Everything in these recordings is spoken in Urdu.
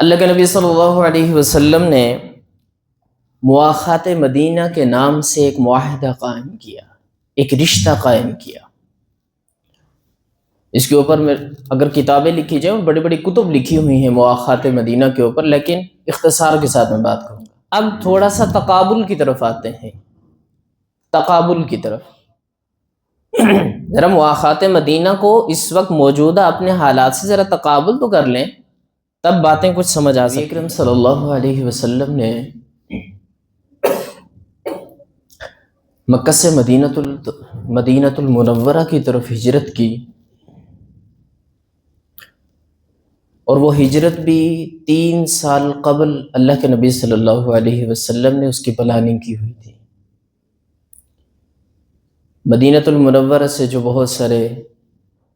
اللہ کے نبی صلی اللہ علیہ وسلم نے مواخات مدینہ کے نام سے ایک معاہدہ قائم کیا، ایک رشتہ قائم کیا۔ اس کے اوپر میں اگر کتابیں لکھی جائیں، بڑی بڑی کتب لکھی ہوئی ہیں مواخات مدینہ کے اوپر، لیکن اختصار کے ساتھ میں بات کروں گا۔ اب تھوڑا سا تقابل کی طرف آتے ہیں، تقابل کی طرف۔ ذرا مواخات مدینہ کو اس وقت موجودہ اپنے حالات سے ذرا تقابل تو کر لیں، تب باتیں کچھ سمجھ آ سکتی ہیں۔ اکرم صلی اللہ علیہ وسلم نے مکہ سے مدینہ المنورہ کی طرف ہجرت کی، اور وہ ہجرت بھی 3 سال قبل اللہ کے نبی صلی اللہ علیہ وسلم نے اس کی پلاننگ کی ہوئی تھی۔ مدینہ المنورہ سے جو بہت سارے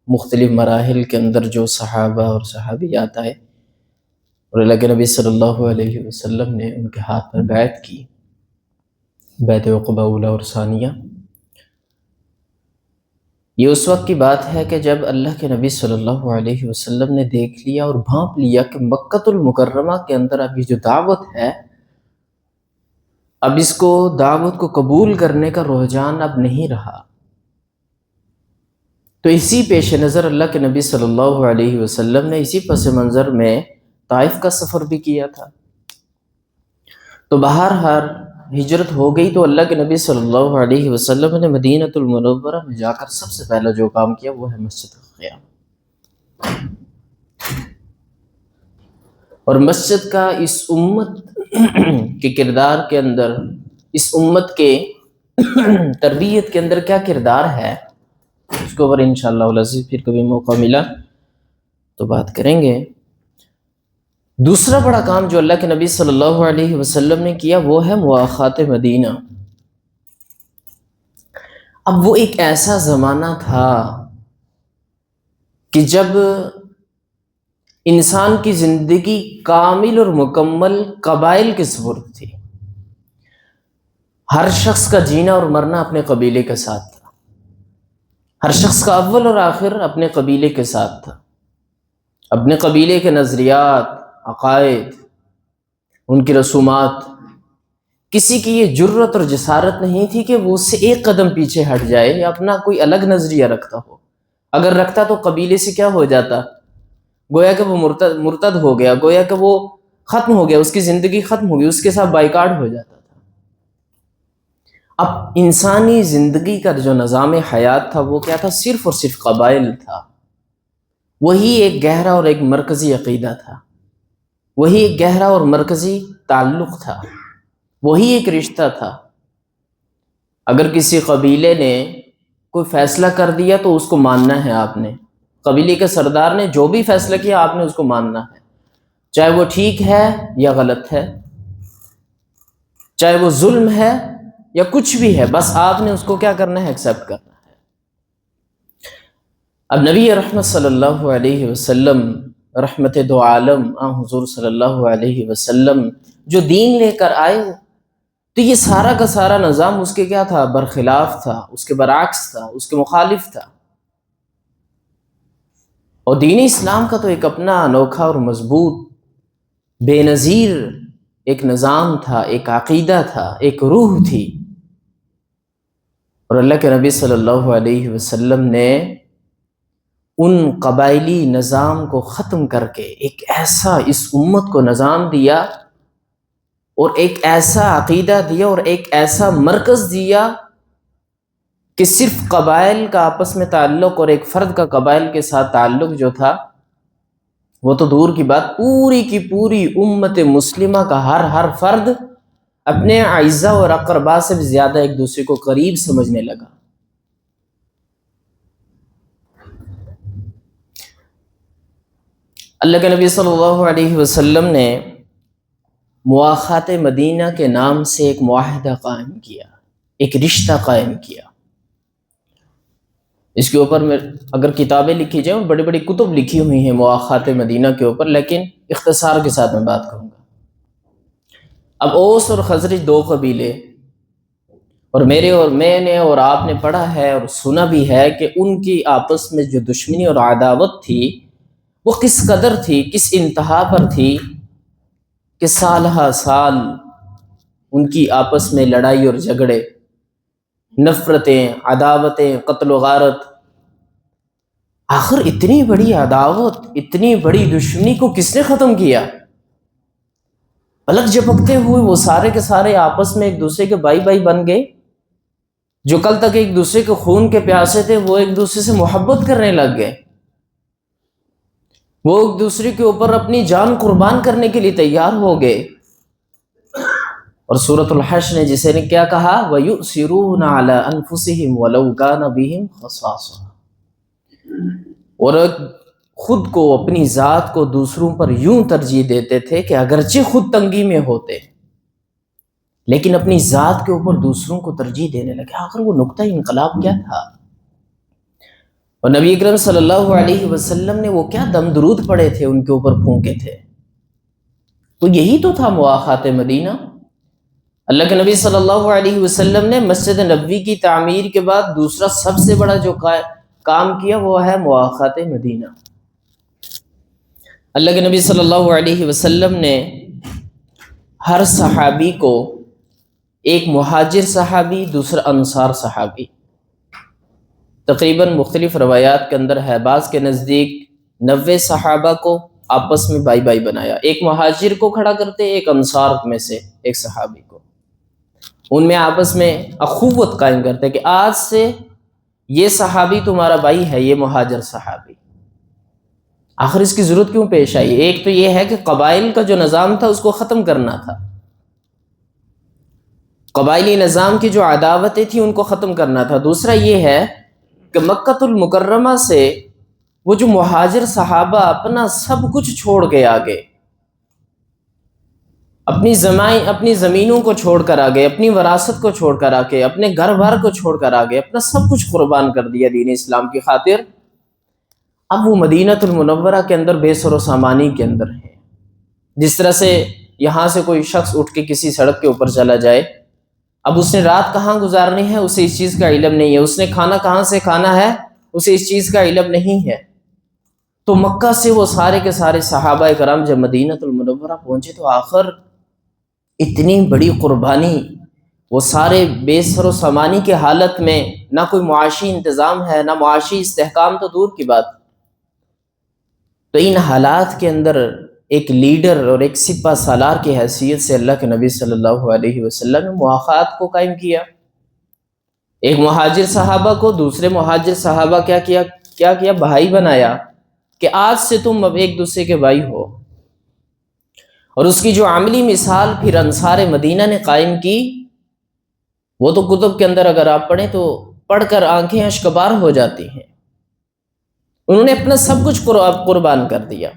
مختلف مراحل کے اندر جو صحابہ اور صحابیات آئے، اور اللہ کے نبی صلی اللہ علیہ وسلم نے ان کے ہاتھ پر بیعت کی، بیعت عقبہ اولیٰ اور ثانیہ۔ یہ اس وقت کی بات ہے کہ جب اللہ کے نبی صلی اللہ علیہ وسلم نے دیکھ لیا اور بھانپ لیا کہ مکہ المکرمہ کے اندر اب یہ جو دعوت ہے، اب اس کو دعوت کو قبول کرنے کا رجحان اب نہیں رہا، تو اسی پیش نظر اللہ کے نبی صلی اللہ علیہ وسلم نے اسی پس منظر میں طائف کا سفر بھی کیا تھا۔ تو بہرحال ہجرت ہو گئی، تو اللہ کے نبی صلی اللہ علیہ وسلم نے مدینہ المنورہ میں جا کر سب سے پہلا جو کام کیا وہ ہے مسجد قیام۔ اور مسجد کا اس امت کے کردار کے اندر، اس امت کے تربیت کے اندر کیا کردار ہے، اس کے اوپر انشاءاللہ العزیز پھر کبھی موقع ملا تو بات کریں گے۔ دوسرا بڑا کام جو اللہ کے نبی صلی اللہ علیہ وسلم نے کیا وہ ہے مواخات مدینہ۔ اب وہ ایک ایسا زمانہ تھا کہ جب انسان کی زندگی کامل اور مکمل قبائل کے سپرد تھی۔ ہر شخص کا جینا اور مرنا اپنے قبیلے کے ساتھ تھا، ہر شخص کا اول اور آخر اپنے قبیلے کے ساتھ تھا، اپنے قبیلے کے نظریات، عقائد، ان کی رسومات۔ کسی کی یہ جرت اور جسارت نہیں تھی کہ وہ اس سے ایک قدم پیچھے ہٹ جائے یا اپنا کوئی الگ نظریہ رکھتا ہو۔ اگر رکھتا تو قبیلے سے کیا ہو جاتا، گویا کہ وہ مرتد ہو گیا، گویا کہ وہ ختم ہو گیا، اس کی زندگی ختم ہو گئی، اس کے ساتھ بائیکاٹ ہو جاتا تھا۔ اب انسانی زندگی کا جو نظام حیات تھا وہ کیا تھا، صرف اور صرف قبائل تھا۔ وہی ایک گہرا اور ایک مرکزی عقیدہ تھا، وہی ایک گہرا اور مرکزی تعلق تھا، وہی ایک رشتہ تھا۔ اگر کسی قبیلے نے کوئی فیصلہ کر دیا تو اس کو ماننا ہے آپ نے، قبیلے کے سردار نے جو بھی فیصلہ کیا آپ نے اس کو ماننا ہے، چاہے وہ ٹھیک ہے یا غلط ہے، چاہے وہ ظلم ہے یا کچھ بھی ہے، بس آپ نے اس کو کیا کرنا ہے، ایکسیپٹ کرنا ہے۔ اب نبی رحمت صلی اللہ علیہ وسلم، رحمت دو عالم حضور صلی اللہ علیہ وسلم جو دین لے کر آئے، تو یہ سارا کا سارا نظام اس کے کیا تھا، برخلاف تھا، اس کے برعکس تھا، اس کے مخالف تھا۔ اور دین اسلام کا تو ایک اپنا انوکھا اور مضبوط بے نظیر ایک نظام تھا، ایک عقیدہ تھا، ایک روح تھی۔ اور اللہ کے نبی صلی اللہ علیہ وسلم نے ان قبائلی نظام کو ختم کر کے ایک ایسا اس امت کو نظام دیا، اور ایک ایسا عقیدہ دیا، اور ایک ایسا مرکز دیا کہ صرف قبائل کا آپس میں تعلق اور ایک فرد کا قبائل کے ساتھ تعلق جو تھا وہ تو دور کی بات، پوری کی پوری امت مسلمہ کا ہر فرد اپنے اعزاء اور اقرباء سے بھی زیادہ ایک دوسرے کو قریب سمجھنے لگا۔ اللہ کے نبی صلی اللہ علیہ وسلم نے مواخات مدینہ کے نام سے ایک معاہدہ قائم کیا، ایک رشتہ قائم کیا۔ اس کے اوپر میں اگر کتابیں لکھی جائیں، بڑی بڑی کتب لکھی ہوئی ہیں مواخات مدینہ کے اوپر، لیکن اختصار کے ساتھ میں بات کروں گا۔ اب اوس اور خزرج 2 قبیلے، اور میں نے اور آپ نے پڑھا ہے اور سنا بھی ہے کہ ان کی آپس میں جو دشمنی اور عداوت تھی وہ کس قدر تھی، کس انتہا پر تھی کہ سال ہا سال ان کی آپس میں لڑائی اور جھگڑے، نفرتیں، عداوتیں، قتل و غارت. آخر اتنی بڑی عداوت، اتنی بڑی دشمنی کو کس نے ختم کیا؟ پلک جھپکتے ہوئے وہ سارے کے سارے آپس میں ایک دوسرے کے بھائی بھائی بن گئے. جو کل تک ایک دوسرے کے خون کے پیاسے تھے وہ ایک دوسرے سے محبت کرنے لگ گئے. وہ ایک دوسرے کے اوپر اپنی جان قربان کرنے کے لیے تیار ہو گئے. اور سورۃ الحشر نے جسے نے کیا کہا، وَيُؤْثِرُونَ عَلَىٰ أَنفُسِهِمْ وَلَوْ كَانَ بِهِمْ خَصَاصَةٌ، اور خود کو، اپنی ذات کو دوسروں پر یوں ترجیح دیتے تھے کہ اگرچہ خود تنگی میں ہوتے لیکن اپنی ذات کے اوپر دوسروں کو ترجیح دینے لگے. آخر وہ نقطہ انقلاب کیا تھا؟ اور نبی اکرم صلی اللہ علیہ وسلم نے وہ کیا دم درود پڑے تھے، ان کے اوپر پھونکے تھے. تو یہی تو تھا مواخات مدینہ. اللہ کے نبی صلی اللہ علیہ وسلم نے مسجد نبوی کی تعمیر کے بعد دوسرا سب سے بڑا جو کام کیا وہ ہے مواخات مدینہ. اللہ کے نبی صلی اللہ علیہ وسلم نے ہر صحابی کو، ایک مہاجر صحابی، دوسرا انصار صحابی، تقریباً مختلف روایات کے اندر ہے، بعض کے نزدیک 90 صحابہ کو آپس میں بھائی بھائی بنایا. ایک مہاجر کو کھڑا کرتے، ایک انصار میں سے ایک صحابی کو، ان میں آپس میں اخوت قائم کرتے کہ آج سے یہ صحابی تمہارا بھائی ہے، یہ مہاجر صحابی. آخر اس کی ضرورت کیوں پیش آئی؟ ایک تو یہ ہے کہ قبائل کا جو نظام تھا اس کو ختم کرنا تھا، قبائلی نظام کی جو عداوتیں تھیں ان کو ختم کرنا تھا. دوسرا یہ ہے کہ مکۃ المکرمہ سے وہ جو مہاجر صحابہ اپنا سب کچھ چھوڑ کے آگے، اپنی زمینوں کو چھوڑ کر آگے، اپنی وراثت کو چھوڑ کر آگے، اپنے گھر بار کو چھوڑ کر آگے، اپنا سب کچھ قربان کر دیا دین اسلام کی خاطر. اب وہ مدینہ المنورہ کے اندر بے سر و سامانی کے اندر ہیں. جس طرح سے یہاں سے کوئی شخص اٹھ کے کسی سڑک کے اوپر چلا جائے، اب اس نے رات کہاں گزارنی ہے اسے اس چیز کا علم نہیں ہے، اس نے کھانا کہاں سے کھانا ہے اسے اس چیز کا علم نہیں ہے. تو مکہ سے وہ سارے کے سارے صحابہ کرام جب مدینہ المنورہ پہنچے تو آخر اتنی بڑی قربانی، وہ سارے بے سر و سامانی کی حالت میں، نہ کوئی معاشی انتظام ہے، نہ معاشی استحکام، تو دور کی بات. تو ان حالات کے اندر ایک لیڈر اور ایک سپہ سالار کی حیثیت سے اللہ کے نبی صلی اللہ علیہ وسلم نے مواخات کو قائم کیا. ایک مہاجر صحابہ کو دوسرے مہاجر صحابہ کیا کیا بھائی بنایا کہ آج سے تم اب ایک دوسرے کے بھائی ہو. اور اس کی جو عملی مثال پھر انصار مدینہ نے قائم کی، وہ تو کتب کے اندر اگر آپ پڑھیں تو پڑھ کر آنکھیں اشکبار ہو جاتی ہیں. انہوں نے اپنا سب کچھ قربان کر دیا،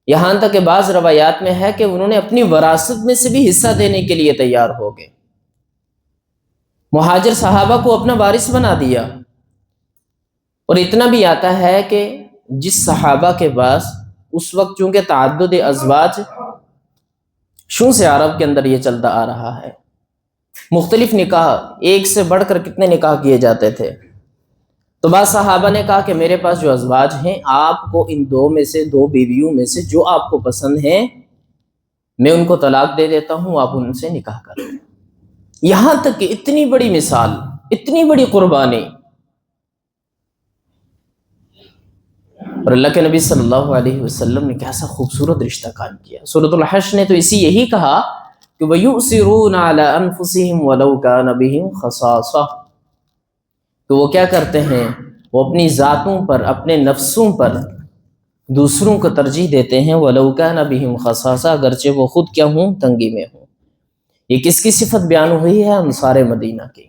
یہاں تک کہ بعض روایات میں ہے کہ انہوں نے اپنی وراثت میں سے بھی حصہ دینے کے لیے تیار ہو گئے. مہاجر صحابہ کو اپنا وارث بنا دیا. اور اتنا بھی آتا ہے کہ جس صحابہ کے پاس اس وقت چونکہ تعدد ازواج شوں سے عرب کے اندر یہ چلتا آ رہا ہے، مختلف نکاح، ایک سے بڑھ کر کتنے نکاح کیے جاتے تھے، تو بعض صحابہ نے کہا کہ میرے پاس جو ازواج ہیں آپ کو ان دو میں سے، دو بیویوں میں سے جو آپ کو پسند ہیں میں ان کو طلاق دے دیتا ہوں، آپ ان سے نکاح کر لیں. یہاں تک کہ اتنی بڑی مثال، اتنی بڑی قربانی. اور اللہ کے نبی صلی اللہ علیہ وسلم نے کیسا خوبصورت رشتہ قائم کیا. سورۃ الحشر نے تو یہی کہا کہ وَيُؤْثِرُونَ عَلَىٰ أَنفُسِهِمْ وَلَوْ كَانَ بِهِمْ خَصَاصَةٌ، تو وہ کیا کرتے ہیں، وہ اپنی ذاتوں پر، اپنے نفسوں پر دوسروں کو ترجیح دیتے ہیں. وَلَوْ كَانَ بِهِمْ خَصَاصَةٌ، اگرچہ وہ خود کیا ہوں، تنگی میں ہوں. یہ کس کی صفت بیان ہوئی ہے؟ انصار مدینہ کی.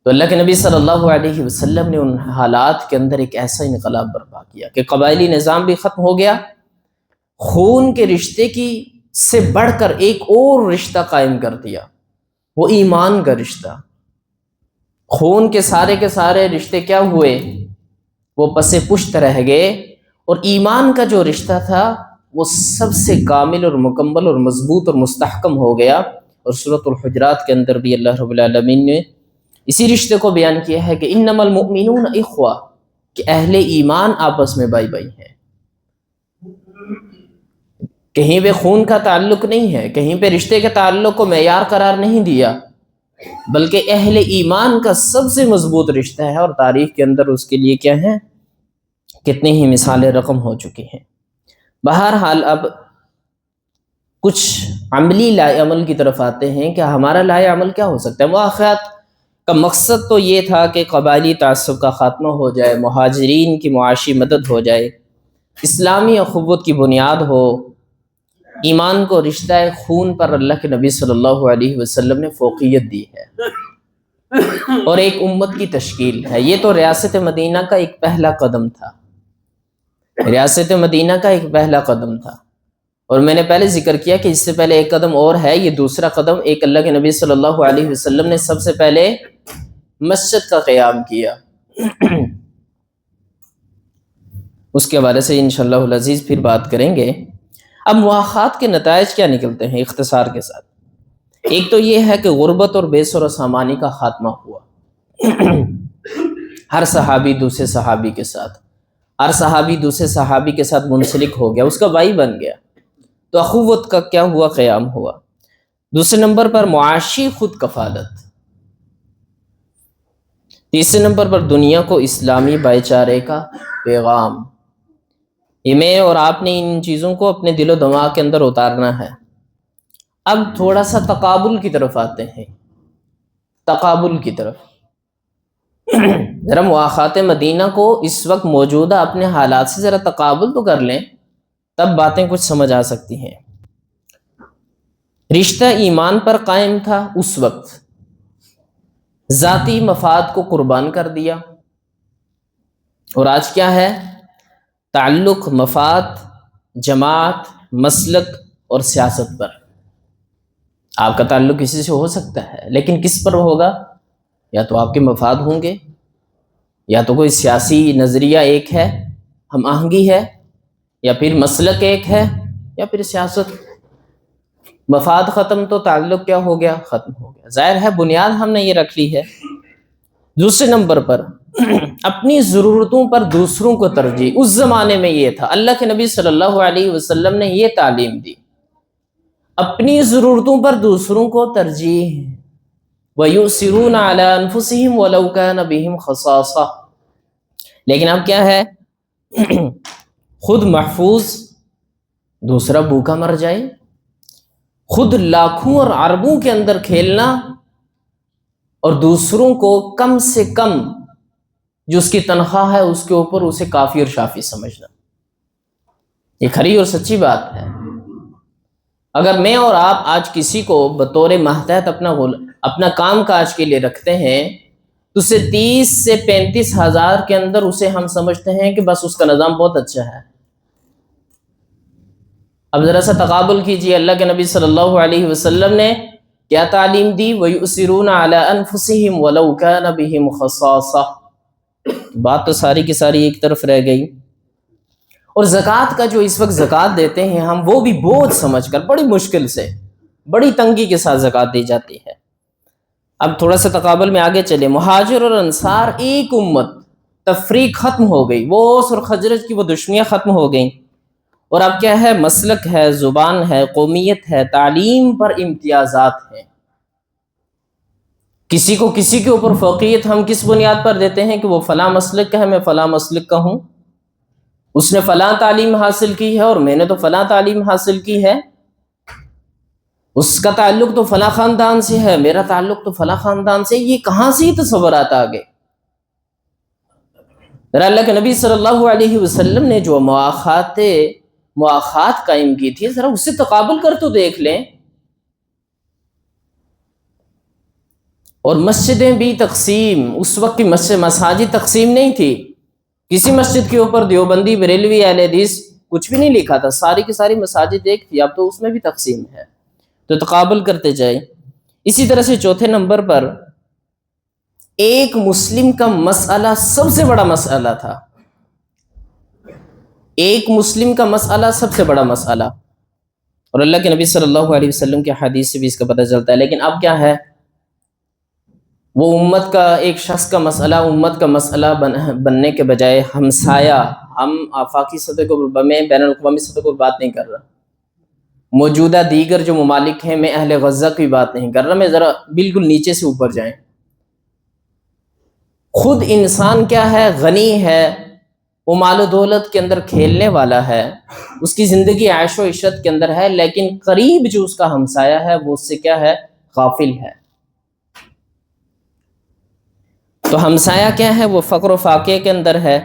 تو اللہ کے نبی صلی اللہ علیہ وسلم نے ان حالات کے اندر ایک ایسا انقلاب برپا کیا کہ قبائلی نظام بھی ختم ہو گیا، خون کے رشتے کی سے بڑھ کر ایک اور رشتہ قائم کر دیا، وہ ایمان کا رشتہ. خون کے سارے رشتے کیا ہوئے؟ وہ پس پشت رہ گئے، اور ایمان کا جو رشتہ تھا وہ سب سے کامل اور مکمل اور مضبوط اور مستحکم ہو گیا. اور سورۃ الحجرات کے اندر بھی اللہ رب العالمین نے اسی رشتے کو بیان کیا ہے کہ انما المؤمنون اخوہ، کہ اہل ایمان آپس میں بھائی بھائی ہیں. کہیں پہ خون کا تعلق نہیں ہے، کہیں پہ رشتے کے تعلق کو معیار قرار نہیں دیا، بلکہ اہل ایمان کا سب سے مضبوط رشتہ ہے، اور تاریخ کے اندر اس کے لیے کیا ہے، کتنی ہی مثالیں رقم ہو چکی ہیں۔ بہرحال اب کچھ عملی لائے عمل کی طرف آتے ہیں کہ ہمارا لائے عمل کیا ہو سکتا ہے۔ مواخات کا مقصد تو یہ تھا کہ قبائلی تعصب کا خاتمہ ہو جائے، مہاجرین کی معاشی مدد ہو جائے، اسلامی اخوت کی بنیاد ہو، ایمان کو رشتہ خون پر اللہ کے نبی صلی اللہ علیہ وسلم نے فوقیت دی ہے، اور ایک امت کی تشکیل ہے۔ یہ تو ریاست مدینہ کا ایک پہلا قدم تھا، ریاست مدینہ کا ایک پہلا قدم تھا، اور میں نے پہلے ذکر کیا کہ اس سے پہلے ایک قدم اور ہے۔ یہ دوسرا قدم، ایک اللہ کے نبی صلی اللہ علیہ وسلم نے سب سے پہلے مسجد کا قیام کیا، اس کے حوالے سے انشاءاللہ العزیز پھر بات کریں گے۔ اب مواخات کے نتائج کیا نکلتے ہیں اختصار کے ساتھ؟ ایک تو یہ ہے کہ غربت اور بے سر و سامانی کا خاتمہ ہوا، ہر صحابی دوسرے صحابی کے ساتھ، ہر صحابی دوسرے صحابی کے ساتھ منسلک ہو گیا، اس کا بھائی بن گیا، تو اخوت کا کیا ہوا، قیام ہوا۔ دوسرے نمبر پر معاشی خود کفالت، تیسرے نمبر پر دنیا کو اسلامی بھائی چارے کا پیغام۔ یہ میں اور آپ نے ان چیزوں کو اپنے دل و دماغ کے اندر اتارنا ہے۔ اب تھوڑا سا تقابل کی طرف آتے ہیں، تقابل کی طرف۔ ذرا مواخات مدینہ کو اس وقت موجودہ اپنے حالات سے ذرا تقابل تو کر لیں، تب باتیں کچھ سمجھ آ سکتی ہیں۔ رشتہ ایمان پر قائم تھا اس وقت، ذاتی مفاد کو قربان کر دیا، اور آج کیا ہے، تعلق مفاد، جماعت، مسلک اور سیاست پر۔ آپ کا تعلق کسی سے ہو سکتا ہے، لیکن کس پر ہوگا؟ یا تو آپ کے مفاد ہوں گے، یا تو کوئی سیاسی نظریہ ایک ہے، ہم آہنگی ہے، یا پھر مسلک ایک ہے، یا پھر سیاست۔ مفاد ختم تو تعلق کیا ہو گیا، ختم ہو گیا۔ ظاہر ہے بنیاد ہم نے یہ رکھ لی ہے۔ دوسرے نمبر پر اپنی ضرورتوں پر دوسروں کو ترجیح۔ اس زمانے میں یہ تھا، اللہ کے نبی صلی اللہ علیہ وسلم نے یہ تعلیم دی، اپنی ضرورتوں پر دوسروں کو ترجیح۔ وَيُؤْثِرُونَ عَلَىٰ أَنفُسِهِمْ وَلَوْ كَانَ بِهِمْ خَصَاصَةٌ۔ لیکن اب کیا ہے، خود محفوظ، دوسرا بھوکا مر جائے، خود لاکھوں اور اربوں کے اندر کھیلنا، اور دوسروں کو کم سے کم جو اس کی تنخواہ ہے اس کے اوپر اسے کافی اور شافی سمجھنا۔ یہ کھری اور سچی بات ہے۔ اگر میں اور آپ آج کسی کو بطور ماتحت اپنا کام کاج کے لیے رکھتے ہیں، تو اسے 30 سے 35 ہزار کے اندر اسے ہم سمجھتے ہیں کہ بس اس کا نظام بہت اچھا ہے۔ اب ذرا سا تقابل کیجئے، اللہ کے نبی صلی اللہ علیہ وسلم نے کیا تعلیم دی؟ وَيُؤْثِرُونَ عَلَىٰ أَنفُسِهِمْ وَلَوْ كَانَ بِهِمْ خَصَاصَةٌ۔ بات تو ساری کی ساری ایک طرف رہ گئی۔ اور زکوٰۃ کا جو اس وقت زکوٰۃ دیتے ہیں ہم، وہ بھی بوجھ سمجھ کر، بڑی مشکل سے، بڑی تنگی کے ساتھ زکوٰۃ دی جاتی ہے۔ اب تھوڑا سا تقابل میں آگے چلے۔ مہاجر اور انصار ایک امت، تفریق ختم ہو گئی، وہ اوس اور خزرج کی وہ دشمنیاں ختم ہو گئیں، اور اب کیا ہے، مسلک ہے، زبان ہے، قومیت ہے، تعلیم پر امتیازات ہیں۔ کسی کو کسی کے اوپر فوقیت ہم کس بنیاد پر دیتے ہیں کہ وہ فلاں مسلک کا ہے، میں فلاں مسلک کا ہوں، اس نے فلاں تعلیم حاصل کی ہے اور میں نے تو فلاں تعلیم حاصل کی ہے، اس کا تعلق تو فلاں خاندان سے ہے، میرا تعلق تو فلاں خاندان سے۔ یہ کہاں سے تصورات آ گئے؟ اللہ کے نبی صلی اللہ علیہ وسلم نے جو مواخات قائم کی تھی، ذرا اس سے تقابل کر تو دیکھ لیں۔ اور مسجدیں بھی تقسیم، اس وقت کی مساجد تقسیم نہیں تھی، کسی مسجد کے اوپر دیوبندی، بریلوی، اہل حدیث کچھ بھی نہیں لکھا تھا، ساری کی ساری مساجد ایک تھی۔ اب تو اس میں بھی تقسیم ہے، تو تقابل کرتے جائے۔ اسی طرح سے چوتھے نمبر پر ایک مسلم کا مسئلہ سب سے بڑا مسئلہ تھا، ایک مسلم کا مسئلہ سب سے بڑا مسئلہ، اور اللہ کے نبی صلی اللہ علیہ وسلم کی حدیث سے بھی اس کا پتہ چلتا ہے۔ لیکن اب کیا ہے، وہ امت کا، ایک شخص کا مسئلہ امت کا مسئلہ بننے کے بجائے ہمسایہ، ہم آفاقی سطح کو، میں بین الاقوامی سطح کو بات نہیں کر رہا، موجودہ دیگر جو ممالک ہیں، میں اہل غزہ کی بات نہیں کر رہا، میں ذرا بالکل نیچے سے اوپر جائیں، خود انسان کیا ہے، غنی ہے، وہ مال و دولت کے اندر کھیلنے والا ہے، اس کی زندگی عیش و عشرت کے اندر ہے، لیکن قریب جو اس کا ہمسایہ ہے وہ اس سے کیا ہے، غافل ہے۔ تو ہمسایہ کیا ہے، وہ فقر و فاقے کے اندر ہے،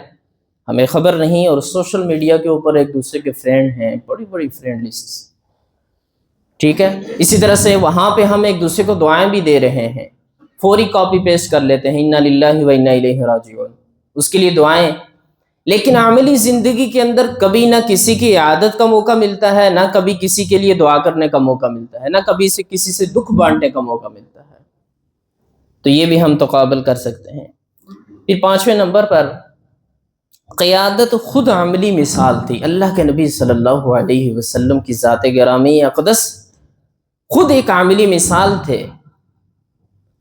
ہمیں خبر نہیں، اور سوشل میڈیا کے اوپر ایک دوسرے کے فرینڈ ہیں، بڑی بڑی فرینڈ لسٹ، ٹھیک ہے۔ اسی طرح سے وہاں پہ ہم ایک دوسرے کو دعائیں بھی دے رہے ہیں، فوری کاپی پیسٹ کر لیتے ہیں، انا للہ و انا الیہ راجعون، اس کے لیے دعائیں، لیکن عملی زندگی کے اندر کبھی نہ کسی کی عادت کا موقع ملتا ہے، نہ کبھی کسی کے لیے دعا کرنے کا موقع ملتا ہے، نہ کبھی سے کسی سے دکھ بانٹنے کا موقع ملتا ہے۔ تو یہ بھی ہم تقابل کر سکتے ہیں۔ پھر 5ویں نمبر پر قیادت خود عملی مثال تھی۔ اللہ کے نبی صلی اللہ علیہ وسلم کی ذات گرامی اقدس خود ایک عملی مثال تھے،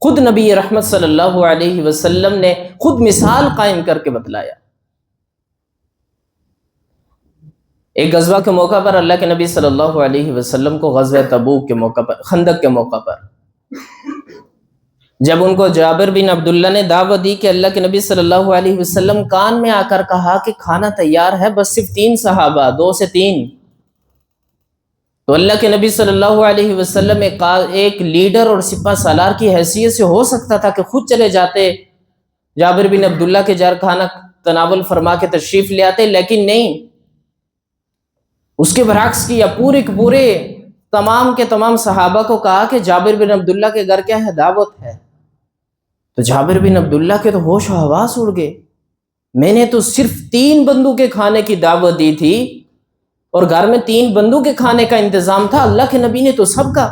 خود نبی رحمت صلی اللہ علیہ وسلم نے خود مثال قائم کر کے بتلایا۔ ایک غزوہ کے موقع پر اللہ کے نبی صلی اللہ علیہ وسلم کو، غزوہ تبوک کے موقع پر، خندق کے موقع پر، جب ان کو جابر بن عبداللہ نے دعوت دی کہ اللہ کے نبی صلی اللہ علیہ وسلم کان میں آ کر کہا کہ کھانا تیار ہے، بس صرف 3 صحابہ، 2 سے 3، تو اللہ کے نبی صلی اللہ علیہ وسلم ایک لیڈر اور سپہ سالار کی حیثیت سے ہو سکتا تھا کہ خود چلے جاتے، جابر بن عبداللہ کے جار کھانا تناول فرما کے تشریف لے آتے، لیکن نہیں، اس کے برعکس کیا، پورے کے پورے تمام کے تمام صحابہ کو کہا کہ جابر بن عبداللہ کے گھر کیا ہے، دعوت ہے۔ تو جابر بن عبداللہ کے تو ہوش و حواس اڑ گئے، میں نے تو صرف 3 بندوں کے کھانے کی دعوت دی تھی، اور گھر میں 3 بندوں کے کھانے کا انتظام تھا، اللہ کے نبی نے تو سب کا۔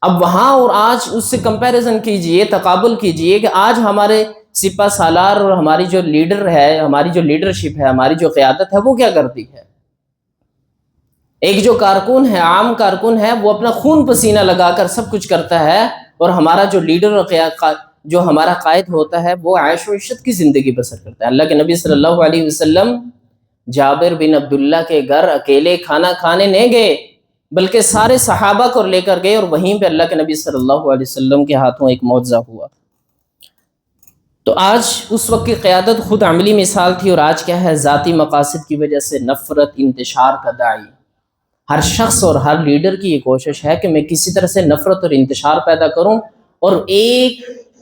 اب وہاں اور آج اس سے کمپیریزن کیجئے، تقابل کیجئے کہ آج ہمارے سپہ سالار اور ہماری جو لیڈر ہے، ہماری جو لیڈرشپ ہے، ہماری جو قیادت ہے، وہ کیا کرتی ہے؟ ایک جو کارکن ہے، عام کارکن ہے، وہ اپنا خون پسینہ لگا کر سب کچھ کرتا ہے، اور ہمارا جو لیڈر اور جو ہمارا قائد ہوتا ہے وہ عیش و عشرت کی زندگی بسر کرتا ہے۔ اللہ کے نبی صلی اللہ علیہ وسلم جابر بن عبداللہ کے گھر اکیلے کھانا کھانے نہیں گئے، بلکہ سارے صحابہ کو لے کر گئے، اور وہیں پہ اللہ کے نبی صلی اللہ علیہ وسلم کے ہاتھوں ایک معجزہ ہوا۔ تو آج اس وقت کی قیادت خود عملی مثال تھی، اور آج کیا ہے، ذاتی مقاصد کی وجہ سے نفرت، انتشار کا داعی۔ ہر شخص اور ہر لیڈر کی یہ کوشش ہے کہ میں کسی طرح سے نفرت اور انتشار پیدا کروں، اور ایک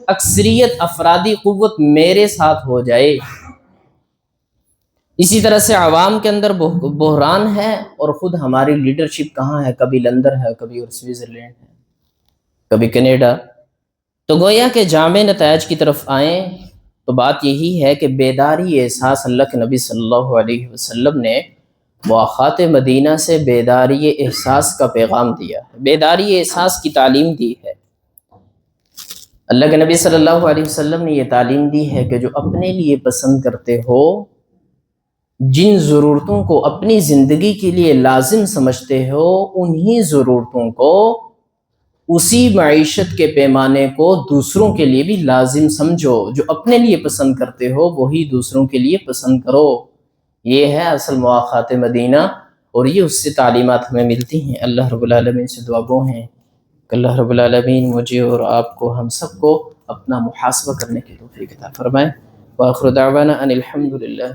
اکثریت افرادی قوت میرے ساتھ ہو جائے۔ اسی طرح سے عوام کے اندر بحران ہے، اور خود ہماری لیڈرشپ کہاں ہے، کبھی لندن ہے، کبھی اور سوئٹزرلینڈ ہے، کبھی کینیڈا۔ تو گویا کہ جامع نتائج کی طرف آئیں تو بات یہی ہے کہ بیداری احساس، اللہ کے نبی صلی اللہ علیہ وسلم نے مواخات مدینہ سے بیداری احساس کا پیغام دیا ہے، بیداری احساس کی تعلیم دی ہے۔ اللہ کے نبی صلی اللہ علیہ وسلم نے یہ تعلیم دی ہے کہ جو اپنے لیے پسند کرتے ہو، جن ضرورتوں کو اپنی زندگی کے لیے لازم سمجھتے ہو، انہی ضرورتوں کو، اسی معیشت کے پیمانے کو دوسروں کے لیے بھی لازم سمجھو۔ جو اپنے لیے پسند کرتے ہو وہی دوسروں کے لیے پسند کرو۔ یہ ہے اصل مواخات مدینہ، اور یہ اس سے تعلیمات ہمیں ملتی ہیں۔ اللہ رب العالمین سے دعا گو ہیں کہ اللہ رب العالمین مجھے اور آپ کو، ہم سب کو اپنا محاسبہ کرنے کی توفیق عطا فرمائے۔ وآخر دعوانا ان الحمد للہ۔